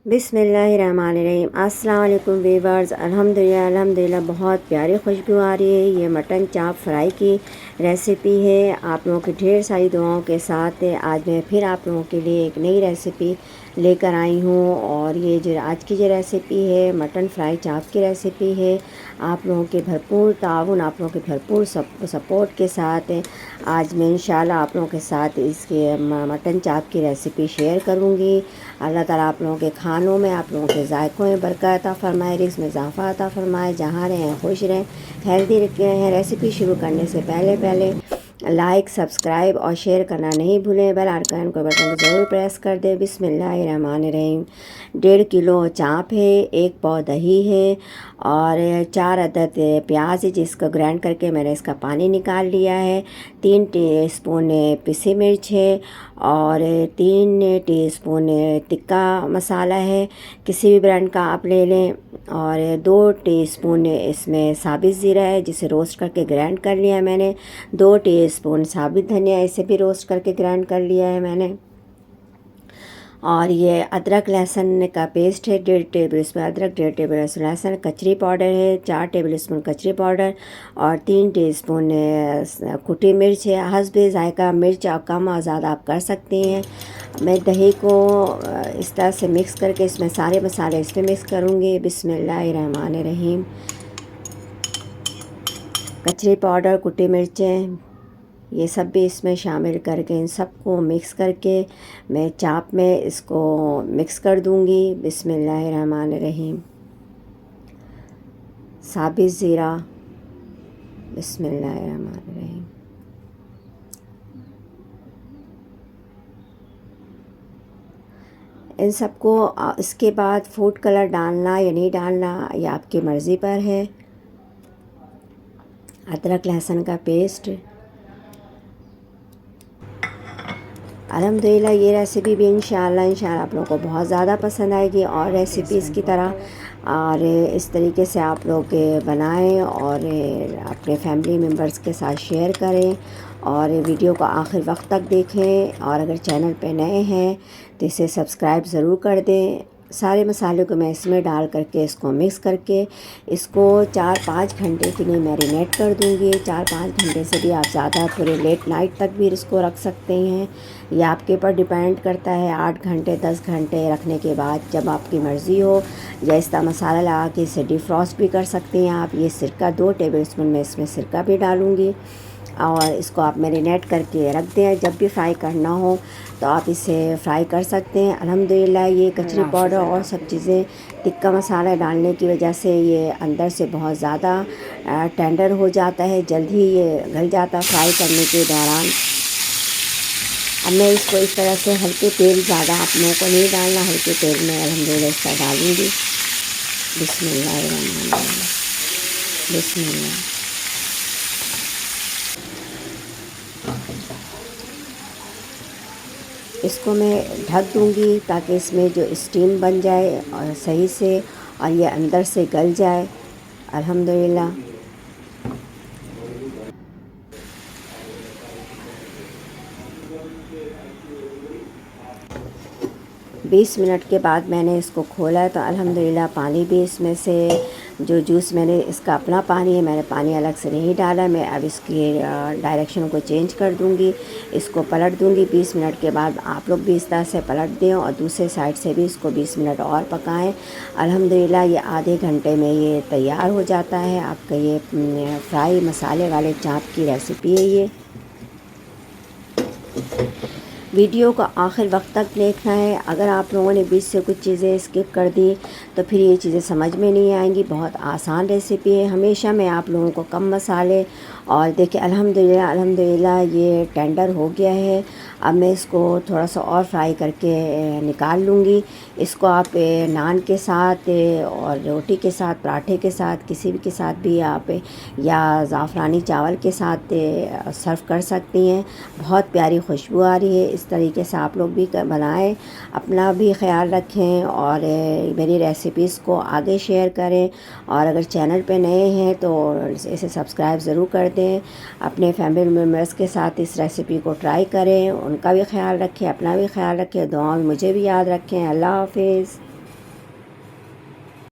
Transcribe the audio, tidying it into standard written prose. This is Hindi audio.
बिस्मिल्लाहिर्रहमानिर्रहीम। अस्सलाम वालेकुम वीवर्स। अल्हम्दुलिल्लाह बहुत प्यारी खुशबू आ रही है। ये मटन चाप फ्राई की रेसिपी है। आप लोगों की ढेर सारी दुआओं के साथ आज मैं फिर आप लोगों के लिए एक नई रेसिपी लेकर आई हूँ। और ये जो आज की जो रेसिपी है मटन फ्राई चाप की रेसिपी है। आप लोगों के भरपूर ताउन, आप लोगों के भरपूर सपोर्ट के साथ आज मैं इंशाल्लाह आप लोगों के साथ इसके मटन चाप की रेसिपी शेयर करूँगी। अल्लाह ताला आप लोगों के खानों में, आप लोगों के जायकों में बरकत अता फ़रमाए, रिज़्क़ में इज़ाफ़ा अता फ़रमाए, जहाँ रहें खुश रहें, हेल्दी रहें। रेसिपी शुरू करने से पहले लाइक, सब्सक्राइब और शेयर करना नहीं भूलें। बेल आइकन को बटन को ज़रूर प्रेस कर दें। बिस्मिल्लाहिर्रहमानिर्रहीम। 1.5 किलो चाप है, 1 पाव दही है और 4 अदद प्याज है जिसको ग्राइंड करके मैंने इसका पानी निकाल लिया है। 3 टीस्पून पिसी मिर्च है और 3 टीस्पून टिक्का मसाला है, किसी भी ब्रांड का आप ले लें। और 2 टीस्पून इसमें साबित ज़ीरा है जिसे रोस्ट करके ग्राइंड कर लिया है मैंने। 2 टीस्पून साबित धनिया, इसे भी रोस्ट करके ग्राइंड कर लिया है मैंने। और ये अदरक लहसुन का पेस्ट है 1.5 टेबल स्पून अदरक, 1.5 टेबल स्पून लहसुन। कचरी पाउडर है 4 टेबल स्पून कचरी पाउडर और 3 टीस्पून कुटी मिर्च है। हस्बे जायका मिर्च और कम और ज़्यादा आप कर सकते हैं। मैं दही को इस तरह से मिक्स करके इसमें सारे मसाले इसमें मिक्स करूँगी। बिस्मिल्लाहिर्रहमानिर्रहीम। कचरी पाउडर, कुटी मिर्चें, ये सब भी इसमें शामिल करके इन सबको मिक्स करके मैं चाप में इसको मिक्स कर दूंगी। बिस्मिल्लाहिर्रहमानिर्रहीम। साबित ज़ीरा, बिस्मिल्लाहिर्रहमानिर्रहीम। इन सबको इसके बाद फूड कलर डालना या नहीं डालना ये आपकी मर्ज़ी पर है। अदरक लहसुन का पेस्ट। अल्हम्दुलिल्लाह ये रेसिपी भी इंशाल्लाह आप लोगों को बहुत ज़्यादा पसंद आएगी और रेसिपीज़ की तरह। और इस तरीके से आप लोग बनाएं और अपने फैमिली मेम्बर्स के साथ शेयर करें और वीडियो को आखिर वक्त तक देखें। और अगर चैनल पे नए हैं तो इसे सब्सक्राइब ज़रूर कर दें। सारे मसालों को मैं इसमें डाल करके इसको मिक्स करके इसको 4-5 घंटे के लिए मैरिनेट कर दूंगी। 4-5 घंटे से भी आप ज़्यादा पूरे लेट नाइट तक भी इसको रख सकते हैं। यह आपके ऊपर डिपेंड करता है। 8 घंटे 10 घंटे रखने के बाद जब आपकी मर्ज़ी हो या इस तरह मसाला लगा के इसे डिफ्रॉस्ट भी कर सकते हैं आप। ये सिरका 2 टेबल स्पून मैं इसमें सिरका भी डालूँगी और इसको आप मैरिनेट करके रख दें। जब भी फ्राई करना हो तो आप इसे फ्राई कर सकते हैं। अल्हम्दुलिल्लाह ये कचरी पाउडर और सब चीज़ें टिक्का मसाला डालने की वजह से ये अंदर से बहुत ज़्यादा टेंडर हो जाता है, जल्द ही ये गल जाता है फ्राई करने के दौरान। अब मैं इसको इस तरह से हल्के तेल, ज़्यादा आप लोगों को नहीं डालना, हल्के तेल में अल्हम्दुलिल्लाह इसका डालूँगी। बिस्मिल्लाहिर्रहमानिर्रहीम। बिस्मिल्लाह। इसको मैं ढक दूँगी ताकि इसमें जो स्टीम बन जाए और सही से और ये अंदर से गल जाए। अल्हम्दुलिल्लाह 20 मिनट के बाद मैंने इसको खोला तो अल्हम्दुलिल्लाह पानी भी इसमें से जो जूस, मैंने इसका अपना पानी है, मैंने पानी अलग से नहीं डाला। मैं अब इसकी डायरेक्शन को चेंज कर दूंगी, इसको पलट दूंगी। 20 मिनट के बाद आप लोग भी इस तरह से पलट दें और दूसरे साइड से भी इसको 20 मिनट और पकाएं। अल्हम्दुलिल्लाह ये आधे घंटे में ये तैयार हो जाता है। आपका ये फ्राई मसाले वाले चाप की रेसिपी है। ये वीडियो को आखिर वक्त तक देखना है। अगर आप लोगों ने बीच से कुछ चीज़ें स्किप कर दी तो फिर ये चीज़ें समझ में नहीं आएंगी। बहुत आसान रेसिपी है। हमेशा मैं आप लोगों को कम मसाले और देखिए अल्हम्दुलिल्लाह ये टेंडर हो गया है। अब मैं इसको थोड़ा सा और फ्राई करके निकाल लूँगी। इसको आप नान के साथ और रोटी के साथ, पराठे के साथ, किसी भी के साथ भी आप या ज़ाफ़रानी चावल के साथ सर्व कर सकती हैं। बहुत प्यारी खुशबू आ रही है। इस तरीके से आप लोग भी बनाएं, अपना भी ख्याल रखें और मेरी रेसिपीज़ को आगे शेयर करें। और अगर चैनल पे नए हैं तो इसे सब्सक्राइब ज़रूर कर दें। अपने फैमिली मेम्बर्स के साथ इस रेसिपी को ट्राई करें, उनका भी ख्याल रखें, अपना भी ख्याल रखें। दुआ में मुझे भी याद रखें। अल्लाह हाफ़िज़।